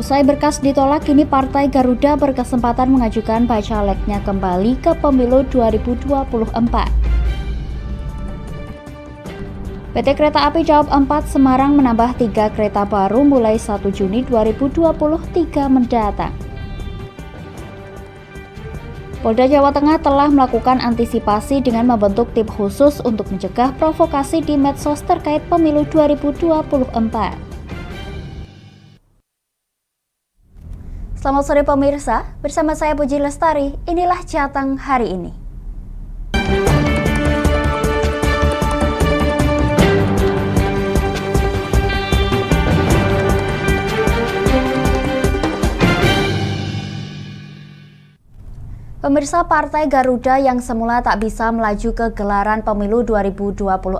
Usai berkas ditolak, kini Partai Garuda berkesempatan mengajukan bacaleknya kembali ke pemilu 2024. PT Kereta Api Daup 4 Semarang menambah 3 kereta baru mulai 1 Juni 2023 mendatang. Polda Jawa Tengah telah melakukan antisipasi dengan membentuk tim khusus untuk mencegah provokasi di medsos terkait pemilu 2024. Selamat sore pemirsa, bersama saya Puji Lestari, inilah Jateng hari ini. Pemirsa, Partai Garuda yang semula tak bisa melaju ke gelaran pemilu 2024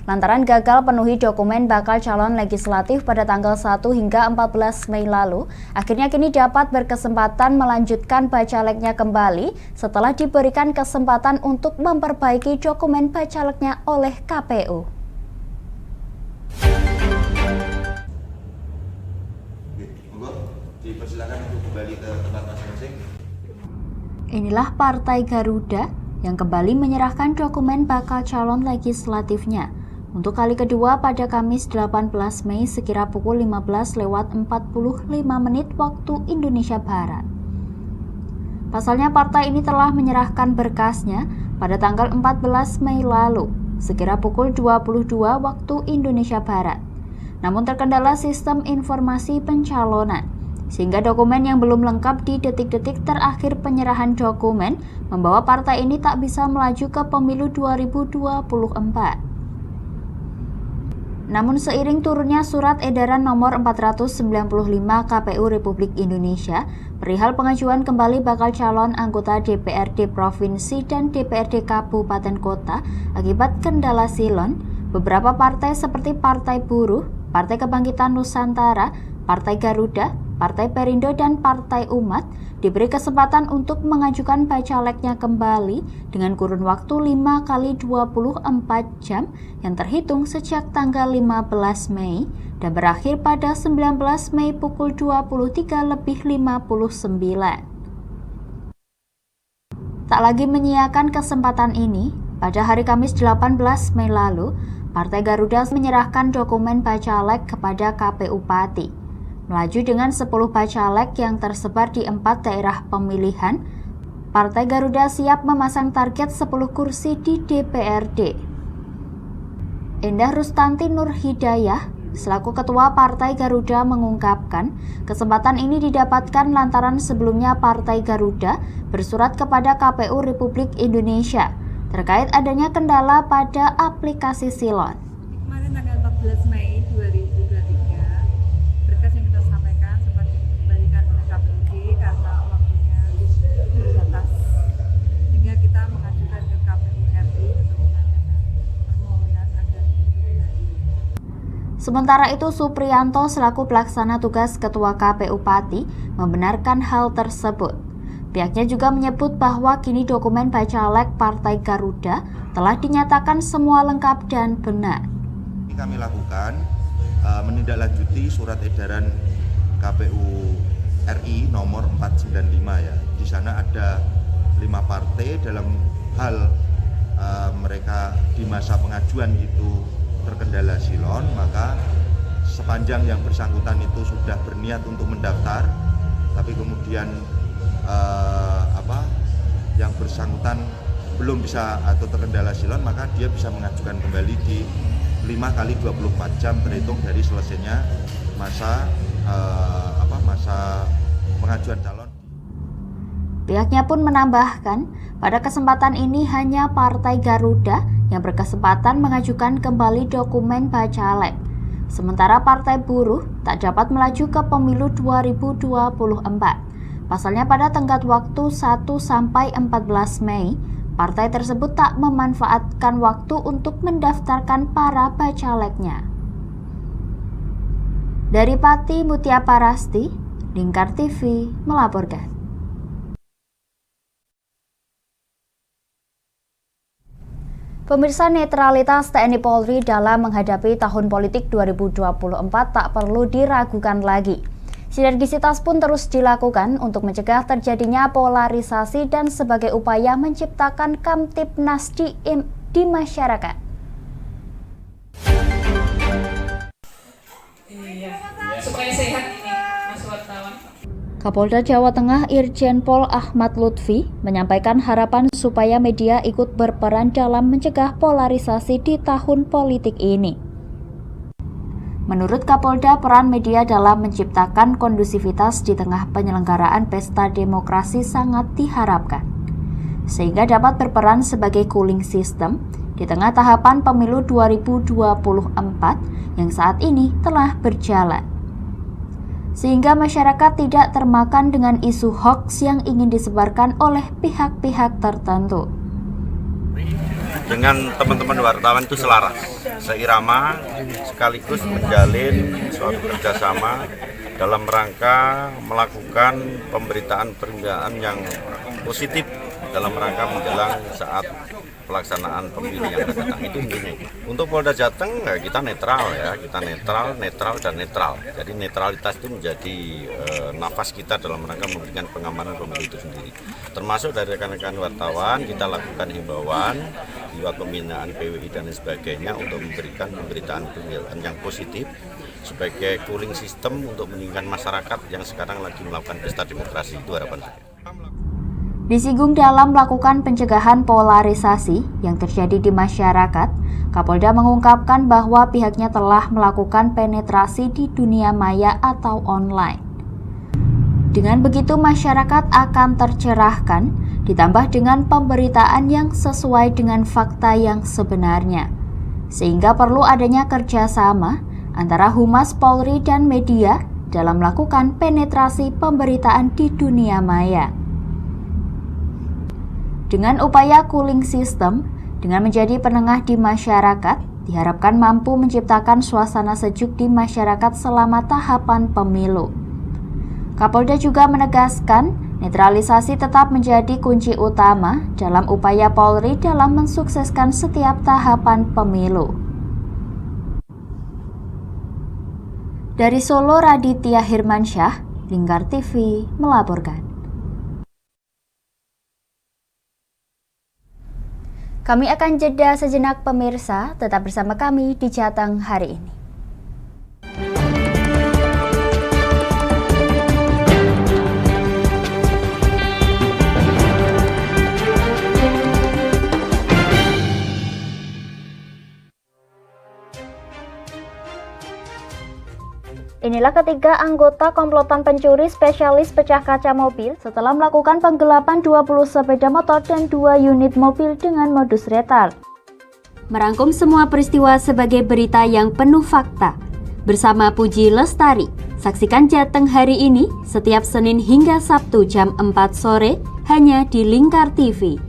lantaran gagal penuhi dokumen bakal calon legislatif pada tanggal 1 hingga 14 Mei lalu, akhirnya kini dapat berkesempatan melanjutkan bacaleknya kembali setelah diberikan kesempatan untuk memperbaiki dokumen bacaleknya oleh KPU. Dipersilakan untuk kembali ke tempat masing-masing. Inilah Partai Garuda yang kembali menyerahkan dokumen bakal calon legislatifnya untuk kali kedua pada Kamis 18 Mei sekira pukul 15:45 waktu Indonesia Barat. Pasalnya partai ini telah menyerahkan berkasnya pada tanggal 14 Mei lalu sekira pukul 22 waktu Indonesia Barat. Namun terkendala sistem informasi pencalonan, sehingga dokumen yang belum lengkap di detik-detik terakhir penyerahan dokumen membawa partai ini tak bisa melaju ke pemilu 2024. Namun seiring turunnya surat edaran nomor 495 KPU Republik Indonesia perihal pengajuan kembali bakal calon anggota DPRD Provinsi dan DPRD Kabupaten Kota akibat kendala silon, beberapa partai seperti Partai Buruh, Partai Kebangkitan Nusantara, Partai Garuda, Partai Perindo dan Partai Umat diberi kesempatan untuk mengajukan bacaleknya kembali dengan kurun waktu 5 kali 24 jam yang terhitung sejak tanggal 15 Mei dan berakhir pada 19 Mei pukul 23:59. Tak lagi menyiakan kesempatan ini, pada hari Kamis 18 Mei lalu, Partai Garuda menyerahkan dokumen bacalek kepada KPU Pati. Melaju dengan 10 bacalek yang tersebar di 4 daerah pemilihan, Partai Garuda siap memasang target 10 kursi di DPRD. Endah Rustanti Nur Hidayah, selaku Ketua Partai Garuda mengungkapkan, kesempatan ini didapatkan lantaran sebelumnya Partai Garuda bersurat kepada KPU Republik Indonesia terkait adanya kendala pada aplikasi silon. Kemarin tanggal 14 Mei 2023, berkas yang kita sampaikan sempat dikembalikan oleh KPUD karena waktunya terbatas, sehingga kita mengajukan ke KPU RI untuk mengajukan permohonan agar dikembali. Sementara itu, Supriyanto selaku pelaksana tugas Ketua KPU Pati membenarkan hal tersebut. Pihaknya juga menyebut bahwa kini dokumen bacalek Partai Garuda telah dinyatakan semua lengkap dan benar. Kami lakukan menindaklanjuti surat edaran KPU RI nomor 495 ya. Di sana ada 5 partai dalam hal mereka di masa pengajuan itu terkendala silon, maka sepanjang yang bersangkutan itu sudah berniat untuk mendaftar, tapi kemudian yang bersangkutan belum bisa atau terkendala silon, maka dia bisa mengajukan kembali di 5 kali 24 jam terhitung dari selesainya masa pengajuan calon. Pihaknya pun menambahkan, pada kesempatan ini hanya Partai Garuda yang berkesempatan mengajukan kembali dokumen bacalek. Sementara Partai Buruh tak dapat melaju ke pemilu 2024. Pasalnya pada tenggat waktu 1 sampai 14 Mei, partai tersebut tak memanfaatkan waktu untuk mendaftarkan para bacaleknya. Dari Pati, Mutia Parasti, Lingkar TV melaporkan. Pemirsa, netralitas TNI Polri dalam menghadapi tahun politik 2024 tak perlu diragukan lagi. Sinergisitas pun terus dilakukan untuk mencegah terjadinya polarisasi dan sebagai upaya menciptakan Kamtipnas di masyarakat. Supaya sehat ini, Mas wartawan. Kapolda Jawa Tengah Irjen Pol Ahmad Lutfi menyampaikan harapan supaya media ikut berperan dalam mencegah polarisasi di tahun politik ini. Menurut Kapolda, peran media dalam menciptakan kondusivitas di tengah penyelenggaraan pesta demokrasi sangat diharapkan, sehingga dapat berperan sebagai cooling system di tengah tahapan pemilu 2024 yang saat ini telah berjalan, sehingga masyarakat tidak termakan dengan isu hoaks yang ingin disebarkan oleh pihak-pihak tertentu. Dengan teman-teman wartawan itu selaras, seirama, sekaligus menjalin suatu kerjasama dalam rangka melakukan pemberitaan yang positif dalam rangka menjelang saat pelaksanaan pemilu yang akan datang. Itu intinya. Untuk Polda Jateng kita netral ya, kita netral dan netral. Jadi netralitas itu menjadi nafas kita dalam rangka memberikan pengamanan pemilu itu sendiri. Termasuk dari rekan-rekan wartawan kita lakukan himbauan lewat pembinaan PWI dan sebagainya untuk memberikan pemberitaan yang positif sebagai cooling system untuk meningkatkan masyarakat yang sekarang lagi melakukan pesta demokrasi. Itu harapan saya. Disinggung dalam melakukan pencegahan polarisasi yang terjadi di masyarakat, Kapolda mengungkapkan bahwa pihaknya telah melakukan penetrasi di dunia maya atau online. Dengan begitu masyarakat akan tercerahkan, ditambah dengan pemberitaan yang sesuai dengan fakta yang sebenarnya, sehingga perlu adanya kerjasama antara Humas Polri dan media dalam melakukan penetrasi pemberitaan di dunia maya. Dengan upaya cooling system, dengan menjadi penengah di masyarakat, diharapkan mampu menciptakan suasana sejuk di masyarakat selama tahapan pemilu. Kapolda juga menegaskan, netralisasi tetap menjadi kunci utama dalam upaya Polri dalam mensukseskan setiap tahapan pemilu. Dari Solo, Raditya Hirmansyah, Lingkar TV melaporkan. Kami akan jeda sejenak pemirsa, tetap bersama kami di Jateng hari ini. Inilah ketiga anggota komplotan pencuri spesialis pecah kaca mobil setelah melakukan penggelapan 20 sepeda motor dan 2 unit mobil dengan modus retal. Merangkum semua peristiwa sebagai berita yang penuh fakta. Bersama Puji Lestari, saksikan Jateng hari ini setiap Senin hingga Sabtu jam 4 sore hanya di Lingkar TV.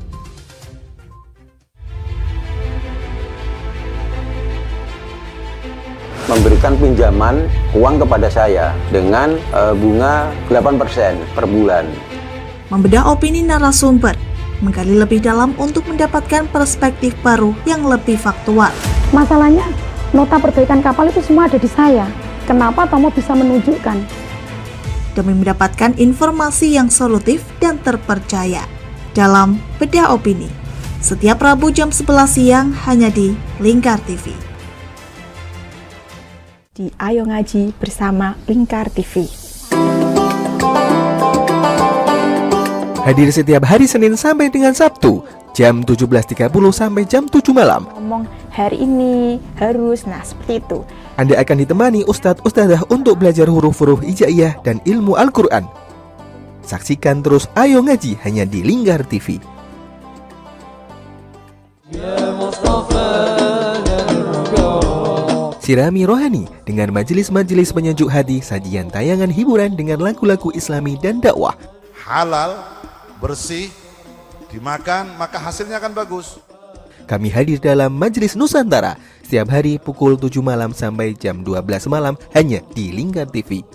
Memberikan pinjaman uang kepada saya dengan bunga 8% per bulan. Membedah opini narasumber, menggali lebih dalam untuk mendapatkan perspektif baru yang lebih faktual. Masalahnya, nota perbaikan kapal itu semua ada di saya. Kenapa Tomo bisa menunjukkan? Demi mendapatkan informasi yang solutif dan terpercaya dalam Bedah Opini. Setiap Rabu jam 11 siang hanya di Lingkar TV. Di Ayo Ngaji bersama Lingkar TV. Hadir setiap hari Senin sampai dengan Sabtu, jam 17.30 sampai jam 7 malam. Ngomong hari ini harus, seperti itu. Anda akan ditemani ustadz-ustadzah untuk belajar huruf-huruf hijaiyah dan ilmu Al-Quran. Saksikan terus Ayo Ngaji hanya di Lingkar TV. Sirami rohani dengan majelis-majelis penyejuk hati, sajian tayangan hiburan dengan lagu-lagu Islami dan dakwah. Halal, bersih, dimakan maka hasilnya akan bagus. Kami hadir dalam Majelis Nusantara setiap hari pukul 7 malam sampai jam 12 malam hanya di Lingkar TV.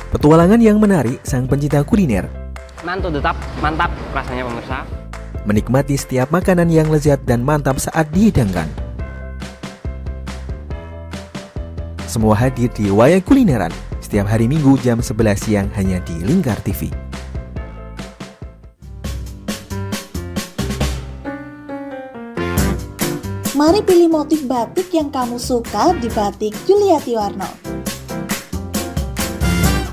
Petualangan yang menarik sang pencinta kuliner. Mantu tetap mantap rasanya pemirsa. menikmati setiap makanan yang lezat dan mantap saat dihidangkan. Semua hadir di Wayang Kulineran setiap hari Minggu jam 11 siang hanya di Lingkar TV. Mari pilih motif batik yang kamu suka di Batik Yuliati Warno.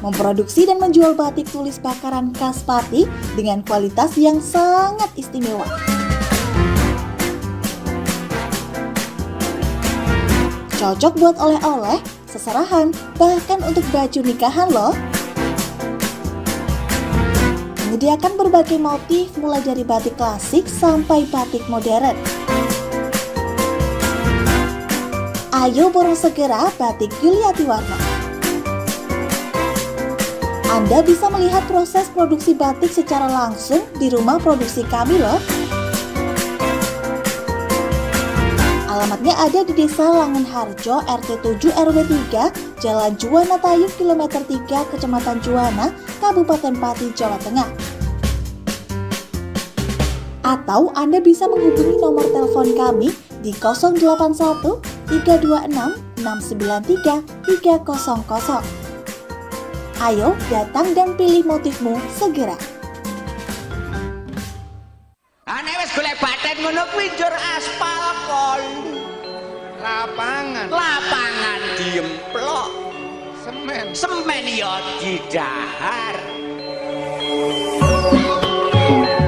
Memproduksi dan menjual batik tulis bakaran khas Pati dengan kualitas yang sangat istimewa. Cocok buat oleh-oleh, seserahan, bahkan untuk baju nikahan loh. Menyediakan berbagai motif mulai dari batik klasik sampai batik modern. Ayo borong segera Batik Yuliati Warno. Anda bisa melihat proses produksi batik secara langsung di rumah produksi kami loh. Alamatnya ada di Desa Langenharjo, RT 7 RW 3, Jalan Juwana Tayu, Kilometer 3, Kecamatan Juwana, Kabupaten Pati, Jawa Tengah. Atau Anda bisa menghubungi nomor telepon kami di 081 326 693 300. Ayo datang dan pilih motifmu segera. Ane wis golek baten ngono kuwi njur aspal kon. Lapangan diemplok. Semen ya didahar.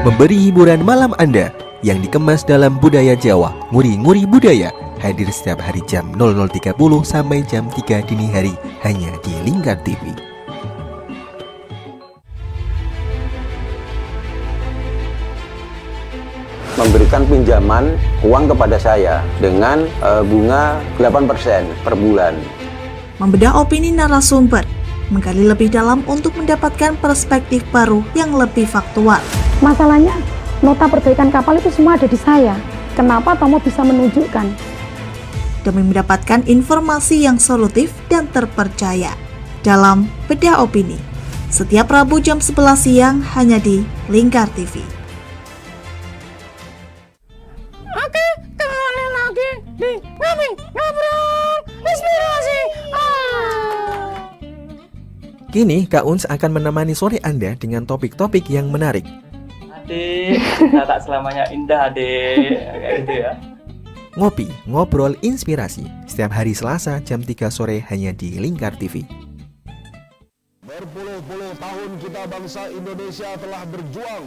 Memberi hiburan malam Anda yang dikemas dalam budaya Jawa, nguri-nguri budaya, hadir setiap hari jam 00.30 sampai jam 3 dini hari hanya di Lingkar TV. Memberikan pinjaman uang kepada saya dengan bunga 8% per bulan. Membedah opini narasumber, menggali lebih dalam untuk mendapatkan perspektif baru yang lebih faktual. Masalahnya, nota perbaikan kapal itu semua ada di saya. Kenapa Tomo bisa menunjukkan? Demi mendapatkan informasi yang solutif dan terpercaya dalam Bedah Opini. Setiap Rabu jam 11 siang hanya di Lingkar TV. Oke, kembali lagi di Ngobrol Inspirasi. Kini Kak Uns akan menemani sore Anda dengan topik-topik yang menarik. Adik, kita tak selamanya indah, adik. Kayak gitu ya. Ngopi, ngobrol inspirasi setiap hari Selasa jam 3 sore hanya di Lingkar TV. Berpuluh-puluh tahun kita bangsa Indonesia telah berjuang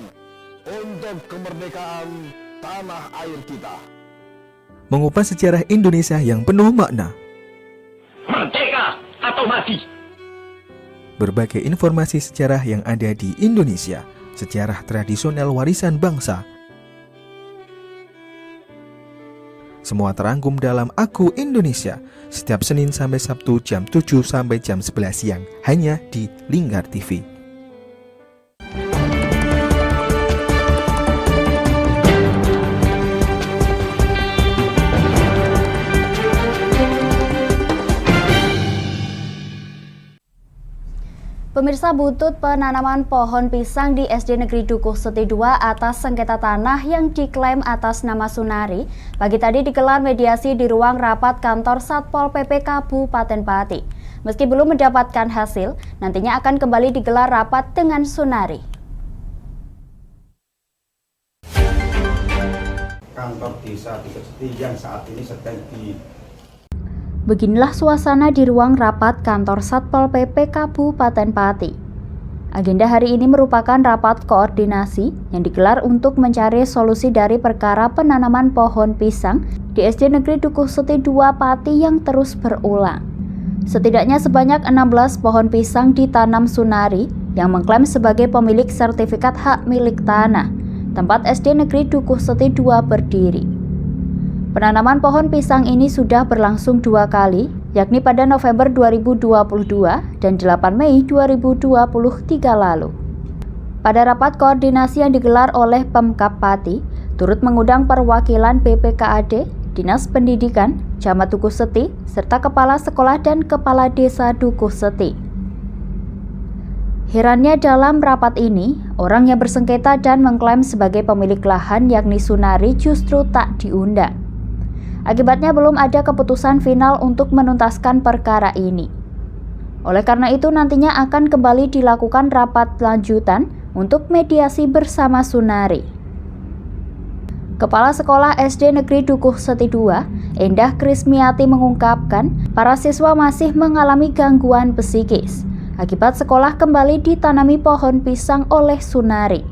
untuk kemerdekaan tanah air kita. Mengupas sejarah Indonesia yang penuh makna. Merdeka atau mati. Berbagai informasi sejarah yang ada di Indonesia, sejarah tradisional warisan bangsa. Semua terangkum dalam Aku Indonesia setiap Senin sampai Sabtu jam 7 sampai jam 11 siang hanya di Lingkar TV. Pemirsa, butut penanaman pohon pisang di SD Negeri Dukuh Seti 2 atas sengketa tanah yang diklaim atas nama Sunari pagi tadi digelar mediasi di ruang rapat kantor Satpol PP Kabupaten Pati. Meski belum mendapatkan hasil, nantinya akan kembali digelar rapat dengan Sunari. Kantor desa Dukuh Seti yang saat ini sedang Beginilah suasana di ruang rapat kantor Satpol PP Kabupaten Pati. Agenda hari ini merupakan rapat koordinasi yang digelar untuk mencari solusi dari perkara penanaman pohon pisang di SD Negeri Dukuh Seti 2 Pati yang terus berulang. Setidaknya sebanyak 16 pohon pisang ditanam Sunari yang mengklaim sebagai pemilik sertifikat hak milik tanah tempat SD Negeri Dukuh Seti 2 berdiri. Penanaman pohon pisang ini sudah berlangsung 2 kali, yakni pada November 2022 dan 8 Mei 2023 lalu. Pada rapat koordinasi yang digelar oleh Pemkab Pati, turut mengundang perwakilan BPKAD, Dinas Pendidikan, Camat Dukuh Seti, serta Kepala Sekolah dan Kepala Desa Dukuh Seti. Herannya dalam rapat ini, orang yang bersengketa dan mengklaim sebagai pemilik lahan yakni Sunari justru tak diundang. Akibatnya belum ada keputusan final untuk menuntaskan perkara ini. Oleh karena itu nantinya akan kembali dilakukan rapat lanjutan untuk mediasi bersama Sunari. Kepala Sekolah SD Negeri Dukuh Seti II, Endah Krismiati mengungkapkan para siswa masih mengalami gangguan psikis akibat sekolah kembali ditanami pohon pisang oleh Sunari.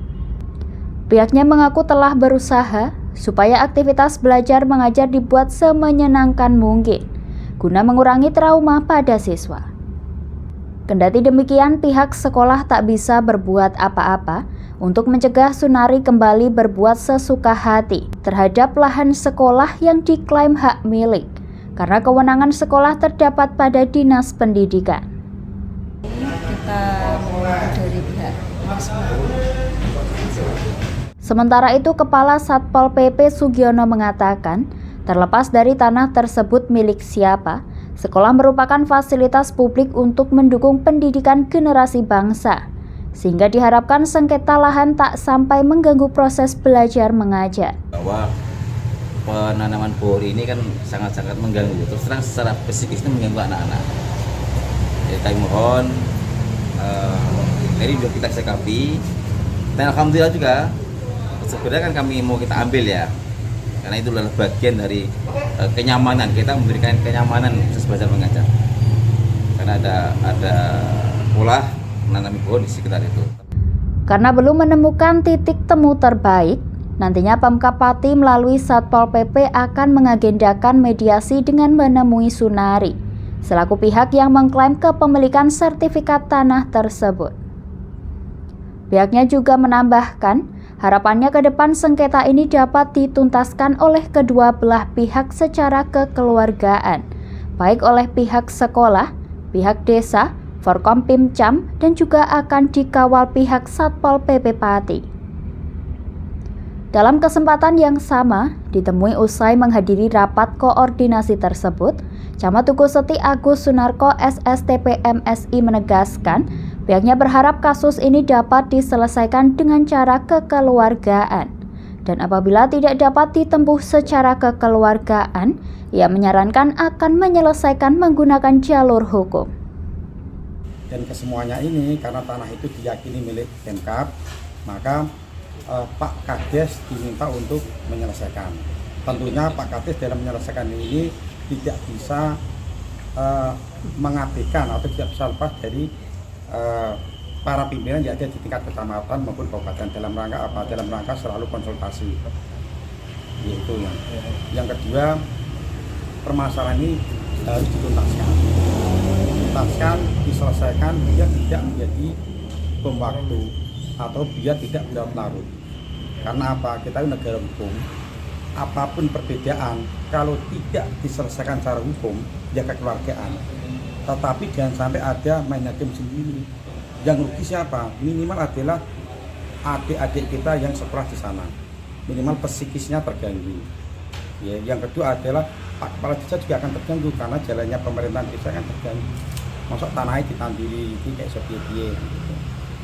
Pihaknya mengaku telah berusaha supaya aktivitas belajar mengajar dibuat semenyenangkan mungkin guna mengurangi trauma pada siswa. Kendati demikian, pihak sekolah tak bisa berbuat apa-apa untuk mencegah Sunari kembali berbuat sesuka hati terhadap lahan sekolah yang diklaim hak milik, karena kewenangan sekolah terdapat pada Dinas Pendidikan. Dari pihak Sementara itu, Kepala Satpol PP Sugiono mengatakan, terlepas dari tanah tersebut milik siapa, sekolah merupakan fasilitas publik untuk mendukung pendidikan generasi bangsa, sehingga diharapkan sengketa lahan tak sampai mengganggu proses belajar mengajar. Bahwa penanaman pohon ini kan sangat-sangat mengganggu, terus terang secara psikis itu mengganggu anak-anak. Jadi kami mohon, ini juga kita sikapi, dan alhamdulillah juga sebenarnya kan kami mau kita ambil ya, karena itu adalah bagian dari kenyamanan, kita memberikan kenyamanan proses belajar mengajar, karena ada pola menanami pohon di sekitar itu. Karena belum menemukan titik temu terbaik, nantinya Pemkab Pati melalui Satpol PP akan mengagendakan mediasi dengan menemui Sunari selaku pihak yang mengklaim kepemilikan sertifikat tanah tersebut. Pihaknya juga menambahkan, harapannya ke depan sengketa ini dapat dituntaskan oleh kedua belah pihak secara kekeluargaan, baik oleh pihak sekolah, pihak desa, Forkompimcam, dan juga akan dikawal pihak Satpol PP Pati. Dalam kesempatan yang sama, ditemui usai menghadiri rapat koordinasi tersebut, Camat Dukuh Seti Agus Sunarko SSTP MSI menegaskan, pihaknya berharap kasus ini dapat diselesaikan dengan cara kekeluargaan. Dan apabila tidak dapat ditempuh secara kekeluargaan, ia menyarankan akan menyelesaikan menggunakan jalur hukum. Dan kesemuanya ini karena tanah itu diyakini milik Pemkab, maka Pak Kades diminta untuk menyelesaikan. Tentunya Pak Kades dalam menyelesaikan ini tidak bisa mengabaikan atau tidak bisa lepas dari para pimpinan yang ada di tingkat kecamatan maupun kabupaten. Dalam rangka apa? Dalam rangka selalu konsultasi. Yaitu yang kedua, permasalahan ini harus dituntaskan, diselesaikan biar tidak menjadi bom waktu atau biar tidak berlarut-larut. Karena apa? Kita negara hukum. Apapun perbedaan, kalau tidak diselesaikan secara hukum, ya kekeluargaan. Tetapi jangan sampai ada main hakim sendiri. Yang rugi siapa? Minimal adalah adik-adik kita yang sekolah di sana. Minimal psikisnya terganggu. Ya, yang kedua adalah Pak Kepala Desa juga akan terganggu karena jalannya pemerintahan desa kan terganggu. Masuk tanahnya ditandiri, itu kayak sepiye-piye. Gitu.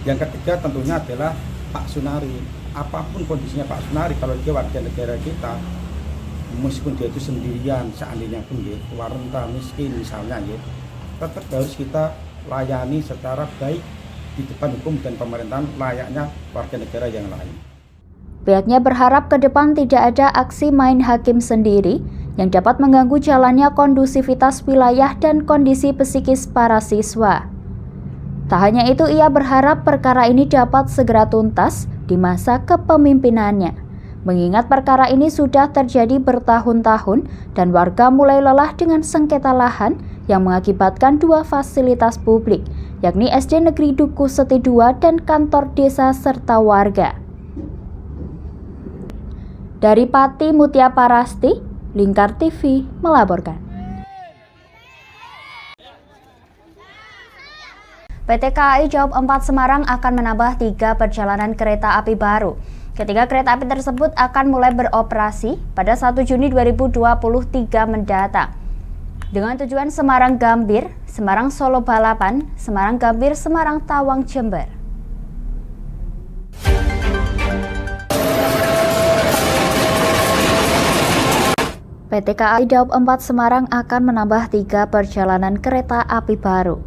Yang ketiga tentunya adalah Pak Sunari. Apapun kondisinya Pak Sunari, kalau dia warga negara kita, meskipun dia itu sendirian, seandainya pun dia keluar renta, miskin misalnya, ya, tetap harus kita layani secara baik di depan hukum dan pemerintahan layaknya warga negara yang lain. Pihaknya berharap ke depan tidak ada aksi main hakim sendiri yang dapat mengganggu jalannya kondusivitas wilayah dan kondisi psikis para siswa. Tak hanya itu, ia berharap perkara ini dapat segera tuntas di masa kepemimpinannya, mengingat perkara ini sudah terjadi bertahun-tahun dan warga mulai lelah dengan sengketa lahan yang mengakibatkan dua fasilitas publik, yakni SD Negeri Dukuh Seti II dan kantor desa serta warga. Dari Pati Mutia Parasti, Lingkar TV melaporkan. PT KAI Daup 4 Semarang akan menambah 3 perjalanan kereta api baru. Ketiga kereta api tersebut akan mulai beroperasi pada 1 Juni 2023 mendatang. Dengan tujuan Semarang Gambir, Semarang Solo Balapan, Semarang Gambir, Semarang Tawang Jember. PT KAI Daob 4 Semarang akan menambah 3 perjalanan kereta api baru.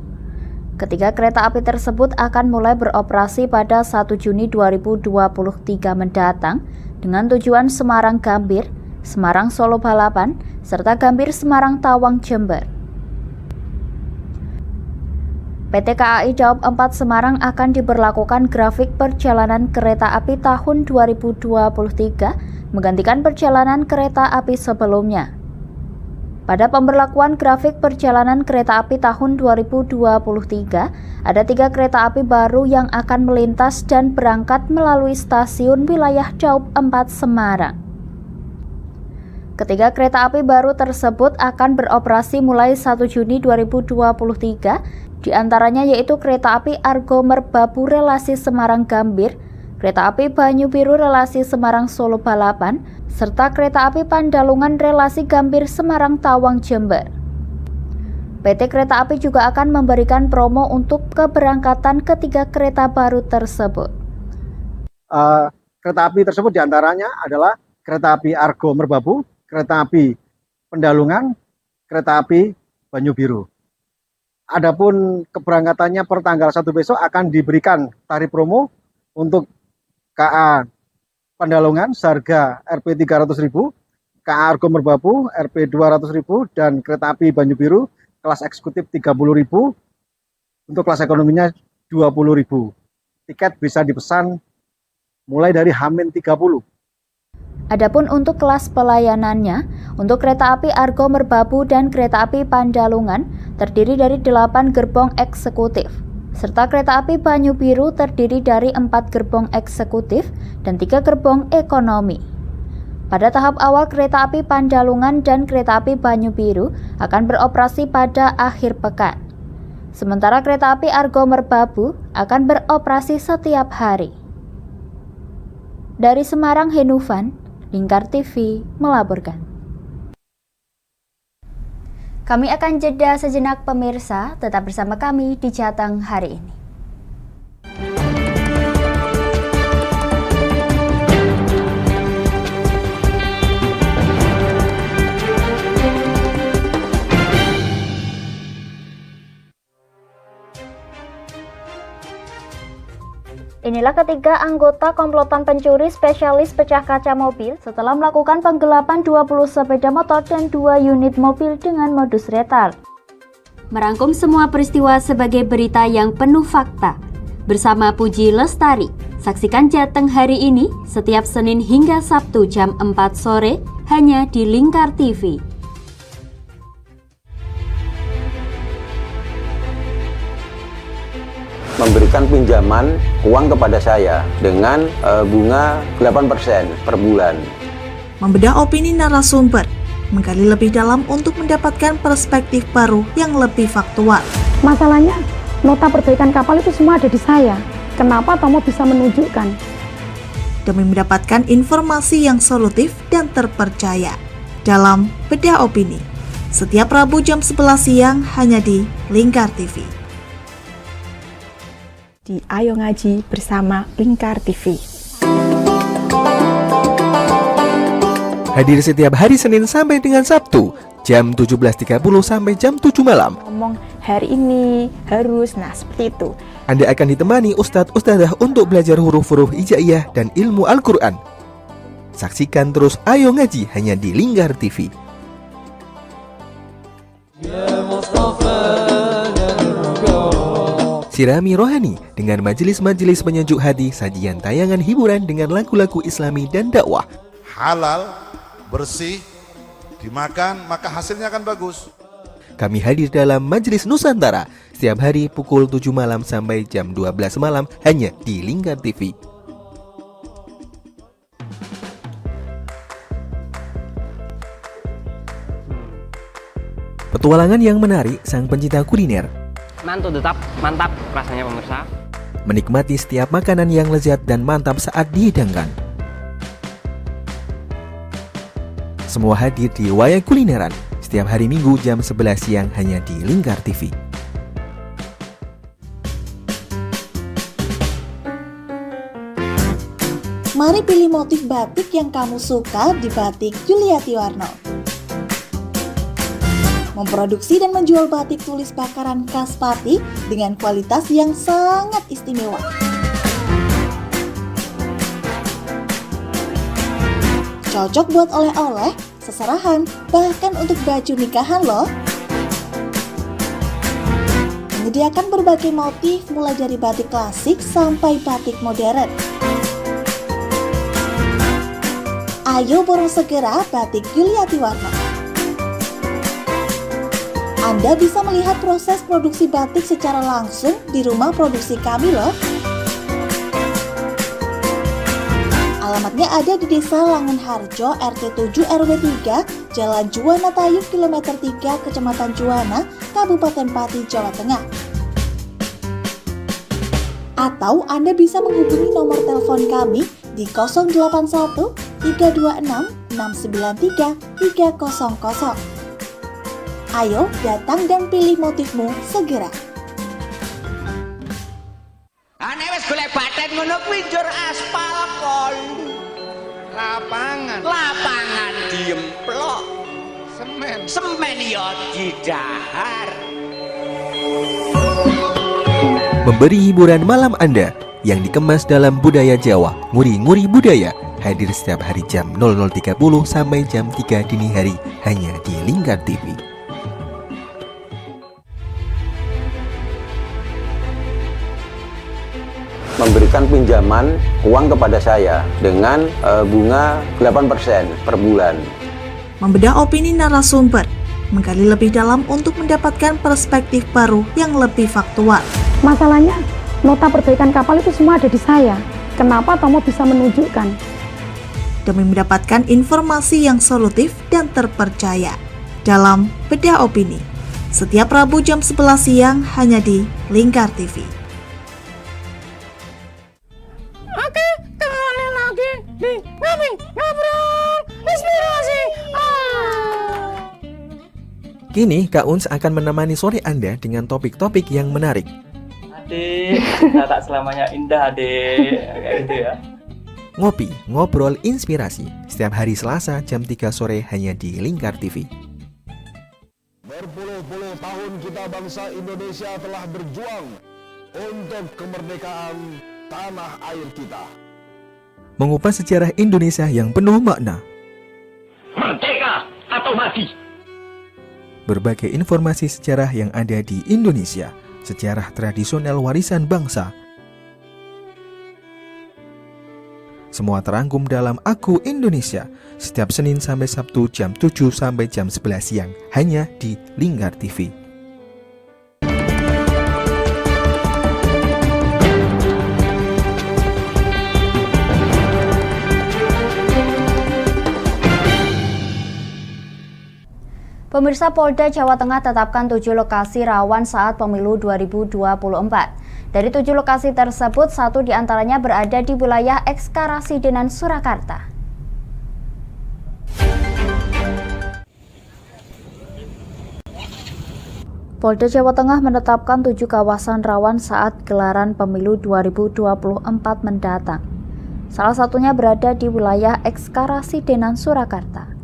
Ketiga kereta api tersebut akan mulai beroperasi pada 1 Juni 2023 mendatang dengan tujuan Semarang Gambir, Semarang Solo Balapan, serta Gambir Semarang Tawang Jember. PT KAI Daob 4 Semarang akan diberlakukan grafik perjalanan kereta api tahun 2023 menggantikan perjalanan kereta api sebelumnya. Pada pemberlakuan grafik perjalanan kereta api tahun 2023, ada 3 kereta api baru yang akan melintas dan berangkat melalui stasiun wilayah Daob 4 Semarang. Ketiga kereta api baru tersebut akan beroperasi mulai 1 Juni 2023, diantaranya yaitu kereta api Argo Merbabu relasi Semarang Gambir, kereta api Banyu Biru relasi Semarang Solo Balapan, serta kereta api Pandalungan relasi Gambir Semarang Tawang Jember. PT Kereta Api juga akan memberikan promo untuk keberangkatan ketiga kereta baru tersebut. Kereta api tersebut diantaranya adalah kereta api Argo Merbabu, kereta api Pendalungan, kereta api Banyu Biru. Adapun keberangkatannya per tanggal 1 besok akan diberikan tarif promo untuk KA Pendalungan seharga Rp 300.000, KA Argo Merbabu Rp 200.000, dan kereta api Banyu Biru kelas eksekutif 30.000, untuk kelas ekonominya 20.000. Tiket bisa dipesan mulai dari H-30. Adapun untuk kelas pelayanannya, untuk kereta api Argo Merbabu dan kereta api Pandalungan terdiri dari 8 gerbong eksekutif, serta kereta api Banyu Biru terdiri dari 4 gerbong eksekutif dan 3 gerbong ekonomi. Pada tahap awal kereta api Pandalungan dan kereta api Banyu Biru akan beroperasi pada akhir pekan. Sementara kereta api Argo Merbabu akan beroperasi setiap hari. Dari Semarang, Henufan, Lingkar TV melaporkan. Kami akan jeda sejenak pemirsa, tetap bersama kami di Jateng hari ini. Inilah ketiga anggota komplotan pencuri spesialis pecah kaca mobil setelah melakukan penggelapan 20 sepeda motor dan 2 unit mobil dengan modus retal. Merangkum semua peristiwa sebagai berita yang penuh fakta. Bersama Puji Lestari, saksikan Jateng hari ini setiap Senin hingga Sabtu jam 4 sore hanya di Lingkar TV. Memberikan pinjaman uang kepada saya dengan bunga 8% per bulan. Membedah opini narasumber, menggali lebih dalam untuk mendapatkan perspektif baru yang lebih faktual. Masalahnya, nota perbaikan kapal itu semua ada di saya. Kenapa Tomo bisa menunjukkan? Demi mendapatkan informasi yang solutif dan terpercaya. Dalam Bedah Opini, setiap Rabu jam 11 siang hanya di Lingkar TV. Di Ayo Ngaji bersama Lingkar TV. Hadir setiap hari Senin sampai dengan Sabtu, jam 17.30 sampai jam 7 malam. Ngomong hari ini harus, seperti itu. Anda akan ditemani Ustadz-Ustadzah untuk belajar huruf-huruf hijaiyah dan ilmu Al-Quran. Saksikan terus Ayo Ngaji hanya di Lingkar TV. Sirami rohani dengan majelis-majelis penyejuk hati, sajian tayangan hiburan dengan lagu-lagu Islami dan dakwah. Halal, bersih, dimakan maka hasilnya akan bagus. Kami hadir dalam Majelis Nusantara setiap hari pukul 7 malam sampai jam 12 malam hanya di Lingkar TV. Petualangan yang menarik sang pencinta kuliner. Mantu tetap mantap rasanya pemirsa. Menikmati setiap makanan yang lezat dan mantap saat dihidangkan. Semua hadir di Wayang Kulineran setiap hari Minggu jam 11 siang hanya di Lingkar TV. Mari pilih motif batik yang kamu suka di Batik Yuliati Warno. Memproduksi dan menjual batik tulis bakaran khas Pati dengan kualitas yang sangat istimewa. Cocok buat oleh-oleh, seserahan, bahkan untuk baju nikahan loh. Menyediakan berbagai motif mulai dari batik klasik sampai batik modern. Ayo borong segera Batik Yuliati Warno. Anda bisa melihat proses produksi batik secara langsung di rumah produksi kami loh. Alamatnya ada di Desa Langenharjo, RT 7 RW 3, Jalan Juwana Tayub, Kilometer 3, Kecamatan Juwana, Kabupaten Pati, Jawa Tengah. Atau Anda bisa menghubungi nomor telepon kami di 081 326 693 300. Ayo datang dan pilih motifmu segera. Ane wis golek paten ngono kuwi njur aspal kon. Lapangan diemplok. Semen ya didahar. Memberi hiburan malam Anda yang dikemas dalam budaya Jawa, nguri-nguri budaya, hadir setiap hari jam 00.30 sampai jam 3 dini hari hanya di Lingkar TV. Memberikan pinjaman uang kepada saya dengan bunga 8% per bulan. Membedah opini narasumber, menggali lebih dalam untuk mendapatkan perspektif baru yang lebih faktual. Masalahnya, nota perbaikan kapal itu semua ada di saya. Kenapa Tomo bisa menunjukkan? Demi mendapatkan informasi yang solutif dan terpercaya. Dalam Bedah Opini, setiap Rabu jam 11 siang hanya di Lingkar TV. Oke, kembali lagi di Ngobrol Inspirasi. Kini Kak Uns akan menemani sore Anda dengan topik-topik yang menarik. Adik, tak selamanya indah adik, kayak gitu ya. Ngopi, ngobrol inspirasi setiap hari Selasa jam 3 sore hanya di Lingkar TV. Berpuluh-puluh tahun kita bangsa Indonesia telah berjuang untuk kemerdekaan tanah air kita. Mengupas sejarah Indonesia yang penuh makna. Merdeka atau mati. Berbagai informasi sejarah yang ada di Indonesia, sejarah tradisional warisan bangsa. Semua terangkum dalam Aku Indonesia setiap Senin sampai Sabtu jam 7 sampai jam 11 siang hanya di Lingkar TV. Pemirsa, Polda Jawa Tengah tetapkan 7 lokasi rawan saat pemilu 2024. Dari 7 lokasi tersebut, 1 diantaranya berada di wilayah Ekskarasidenan Surakarta. Polda Jawa Tengah menetapkan 7 kawasan rawan saat gelaran pemilu 2024 mendatang. Salah satunya berada di wilayah Ekskarasidenan Surakarta.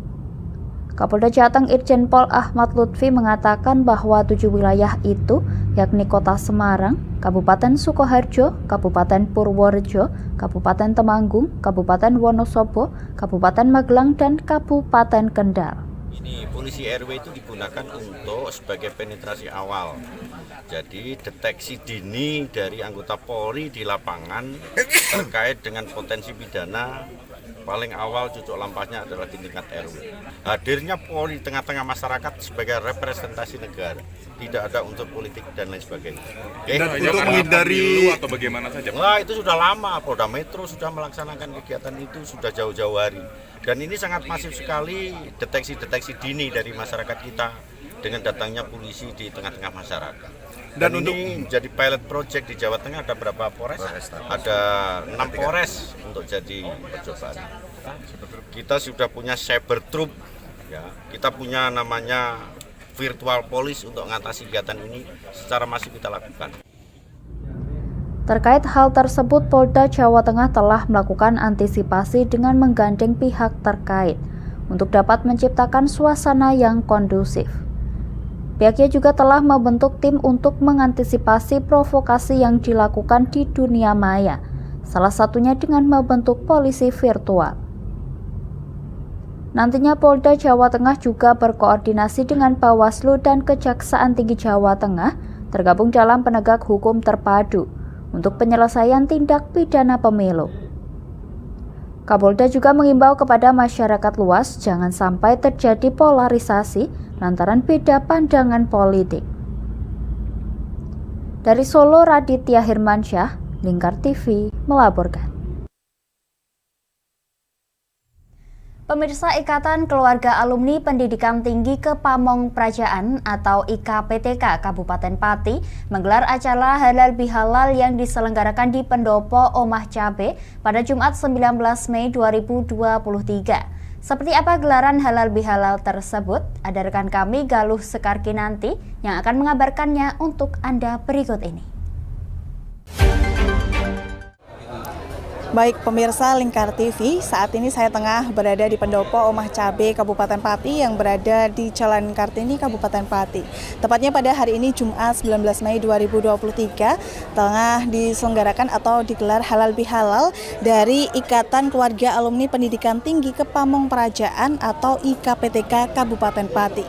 Kapolda Jateng Irjen Pol Ahmad Lutfi mengatakan bahwa 7 wilayah itu yakni Kota Semarang, Kabupaten Sukoharjo, Kabupaten Purworejo, Kabupaten Temanggung, Kabupaten Wonosobo, Kabupaten Magelang, dan Kabupaten Kendal. Ini polisi RW itu digunakan untuk sebagai penetrasi awal. Jadi deteksi dini dari anggota Polri di lapangan terkait dengan potensi pidana. Paling awal cucuk lampasnya adalah di tingkat RW. Hadirnya Polri di tengah-tengah masyarakat sebagai representasi negara, tidak ada unsur politik dan lain sebagainya. Dan untuk menghindari atau bagaimana saja? Nah, itu sudah lama. Polda Metro sudah melaksanakan kegiatan itu sudah jauh-jauh hari. Dan ini sangat masif sekali deteksi-deteksi dini dari masyarakat kita dengan datangnya polisi di tengah-tengah masyarakat. Dan ini menjadi pilot project di Jawa Tengah. Ada berapa Polres? Ada 6 Polres untuk jadi percobaan. Kita sudah punya cyber troop, ya. Kita punya namanya virtual police untuk mengatasi kegiatan ini secara masif kita lakukan. Terkait hal tersebut, Polda Jawa Tengah telah melakukan antisipasi dengan menggandeng pihak terkait untuk dapat menciptakan suasana yang kondusif. Pihaknya juga telah membentuk tim untuk mengantisipasi provokasi yang dilakukan di dunia maya, salah satunya dengan membentuk polisi virtual. Nantinya Polda Jawa Tengah juga berkoordinasi dengan Bawaslu dan Kejaksaan Tinggi Jawa Tengah tergabung dalam penegak hukum terpadu untuk penyelesaian tindak pidana pemilu. Kapolda juga mengimbau kepada masyarakat luas jangan sampai terjadi polarisasi lantaran beda pandangan politik. Dari Solo, Raditya Hirmansyah, Lingkar TV melaporkan. Pemirsa, Ikatan Keluarga Alumni Pendidikan Tinggi Kepamong Prajaan atau IKPTK Kabupaten Pati menggelar acara Halal Bihalal yang diselenggarakan di Pendopo Omah Cabe pada Jumat 19 Mei 2023. Seperti apa gelaran Halal Bihalal tersebut? Ada rekan kami Galuh Sekarkinanti yang akan mengabarkannya untuk Anda berikut ini. Baik pemirsa Lingkar TV, saat ini saya tengah berada di Pendopo Omah Cabe Kabupaten Pati yang berada di Jalan Kartini Kabupaten Pati. Tepatnya pada hari ini Jumat 19 Mei 2023 tengah diselenggarakan atau digelar Halal Bihalal dari Ikatan Keluarga Alumni Pendidikan Tinggi Kepamong Prajaan atau IKPTK Kabupaten Pati.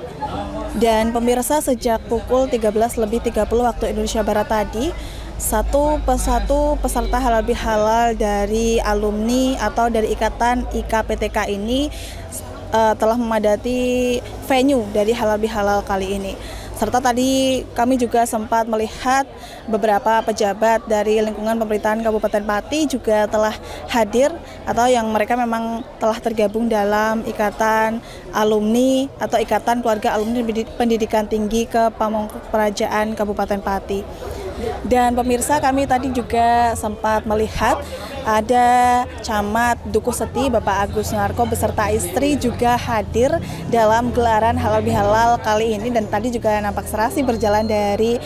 Dan pemirsa, sejak pukul 13.30 waktu Indonesia Barat tadi, satu persatu peserta halal bihalal dari alumni atau dari ikatan IKPTK ini telah memadati venue dari halal bihalal kali ini. Serta tadi kami juga sempat melihat beberapa pejabat dari lingkungan pemerintahan Kabupaten Pati juga telah hadir atau yang mereka memang telah tergabung dalam ikatan alumni atau ikatan keluarga alumni pendidikan tinggi Kepamong Prajaan Kabupaten Pati. Dan pemirsa, kami tadi juga sempat melihat ada Camat Dukuh Seti Bapak Agus Narko beserta istri juga hadir dalam gelaran Halal Bihalal kali ini, dan tadi juga nampak serasi berjalan dari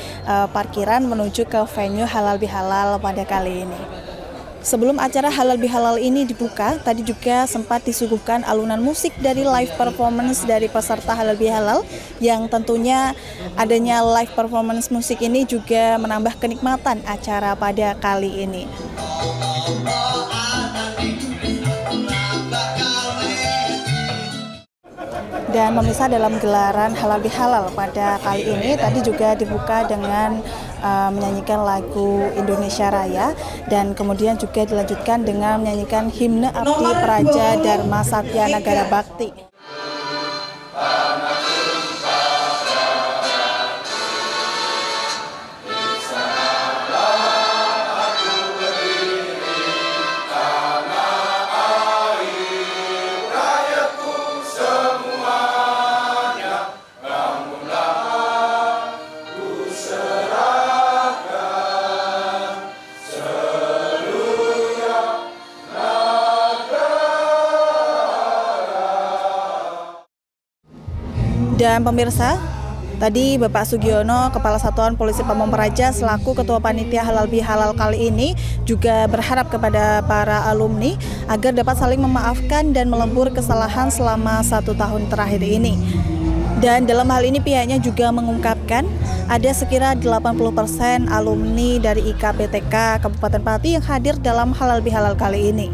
parkiran menuju ke venue Halal Bihalal pada kali ini. Sebelum acara Halal Bihalal ini dibuka, tadi juga sempat disuguhkan alunan musik dari live performance dari peserta Halal Bihalal, yang tentunya adanya live performance musik ini juga menambah kenikmatan acara pada kali ini. Dan pemirsa, dalam gelaran Halal Bihalal pada kali ini tadi juga dibuka dengan menyanyikan lagu Indonesia Raya, dan kemudian juga dilanjutkan dengan menyanyikan himne Abdi Praja Dharma Satya Nagara Bakti. Dan pemirsa, tadi Bapak Sugiono, Kepala Satuan Polisi Pamong Praja selaku Ketua Panitia Halal Bihalal kali ini juga berharap kepada para alumni agar dapat saling memaafkan dan melebur kesalahan selama 1 tahun terakhir ini. Dan dalam hal ini pihaknya juga mengungkapkan ada sekira 80% alumni dari IKPTK Kabupaten Pati yang hadir dalam Halal Bihalal kali ini.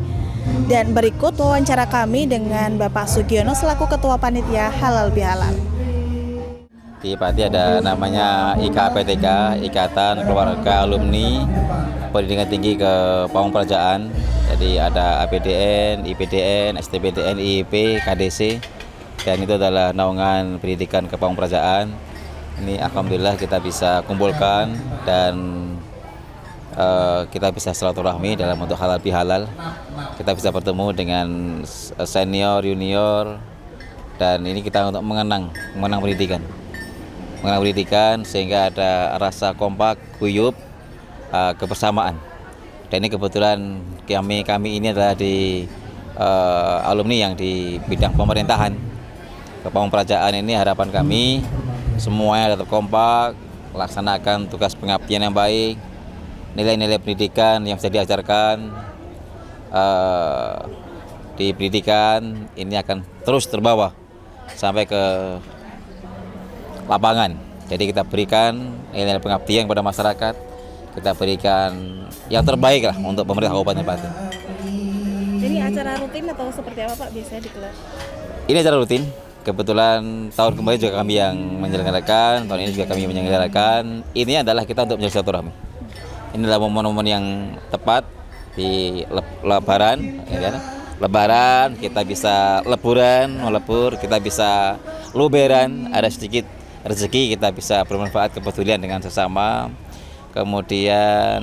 Dan berikut wawancara kami dengan Bapak Sugiono selaku Ketua Panitia Halal Bihalal. Di Pati ada namanya IKPTK, Ikatan Keluarga Alumni Pendidikan Tinggi Kepamong Prajaan. Jadi ada APDN, IPDN, STPDN, IIP, KDC, dan itu adalah naungan pendidikan Kepamong Prajaan. Ini alhamdulillah kita bisa kumpulkan dan kita bisa silaturahmi dalam bentuk halal bihalal. Kita bisa bertemu dengan senior, junior, dan ini kita untuk mengenang pendidikan sehingga ada rasa kompak, guyup, kebersamaan. Dan ini kebetulan kami ini adalah di alumni yang di bidang pemerintahan. Kepamong Prajaan ini harapan kami semuanya tetap kompak, laksanakan tugas pengabdian yang baik, nilai-nilai pendidikan yang sudah diajarkan di pendidikan ini akan terus terbawa sampai ke lapangan. Jadi kita berikan nilai pengabdian kepada masyarakat, kita berikan yang terbaik lah untuk pemerintah Kabupaten Pati. Ini acara rutin atau seperti apa Pak biasanya digelar? Ini acara rutin. Kebetulan tahun kemarin juga kami yang menyelenggarakan, tahun ini juga kami menyelenggarakan. Ini adalah kita untuk menjalin silaturahmi. Ini adalah momen-momen yang tepat di Lebaran, ya kan? Lebaran kita bisa melebur, kita bisa luberan, ada sedikit rezeki, kita bisa bermanfaat kepedulian dengan sesama, kemudian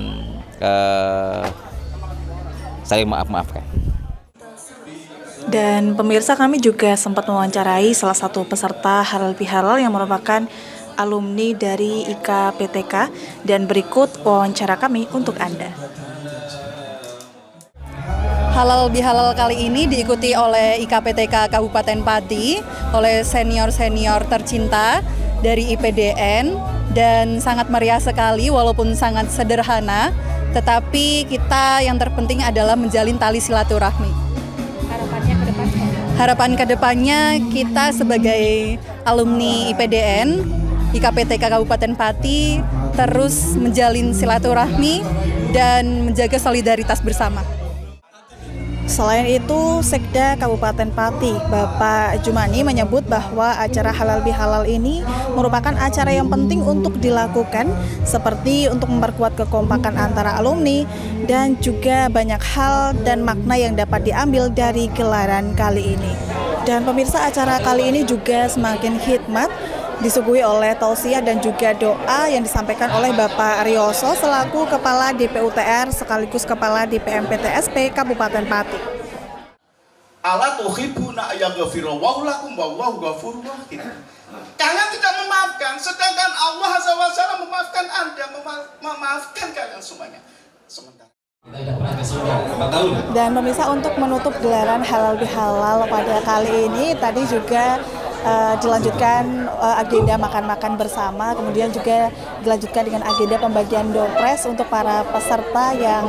saling maaf-maafkan. Dan pemirsa, kami juga sempat mewawancarai salah satu peserta halal bihalal yang merupakan alumni dari IKPTK, dan berikut wawancara kami untuk Anda. Halal bihalal kali ini diikuti oleh IKPTK Kabupaten Pati, oleh senior-senior tercinta dari IPDN, dan sangat meriah sekali walaupun sangat sederhana, tetapi kita yang terpenting adalah menjalin tali silaturahmi. Harapan kedepannya kita sebagai alumni IPDN, IKPTK Kabupaten Pati terus menjalin silaturahmi dan menjaga solidaritas bersama. Selain itu, Sekda Kabupaten Pati, Bapak Jumani, menyebut bahwa acara halal bihalal ini merupakan acara yang penting untuk dilakukan, seperti untuk memperkuat kekompakan antara alumni, dan juga banyak hal dan makna yang dapat diambil dari gelaran kali ini. Dan pemirsa, acara kali ini juga semakin hikmat, disuguhi oleh tausiah dan juga doa yang disampaikan oleh Bapak Aryoso selaku Kepala DPUTR sekaligus Kepala DPMPTSP Kabupaten Pati. Ala tuhibbuna ayaghfirallahu lakum wallahu ghafurur rahim. Kalian tidak memaafkan, sedangkan Allah Azza wa Jalla memaafkan Anda, memaafkan kalian semuanya. Sementara dan pemirsa, untuk menutup gelaran halal bihalal pada kali ini tadi juga dilanjutkan agenda makan-makan bersama, kemudian juga dilanjutkan dengan agenda pembagian doorprize untuk para peserta yang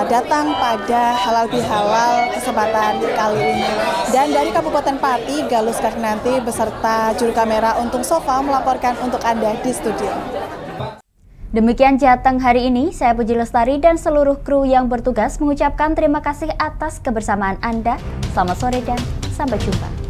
datang pada halal bihalal kesempatan kali ini. Dan dari Kabupaten Pati, Galus Karnanti beserta juru kamera Untung Sofa melaporkan untuk Anda di studio. Demikian Jateng hari ini, saya Puji Lestari dan seluruh kru yang bertugas mengucapkan terima kasih atas kebersamaan Anda. Selamat sore dan sampai jumpa.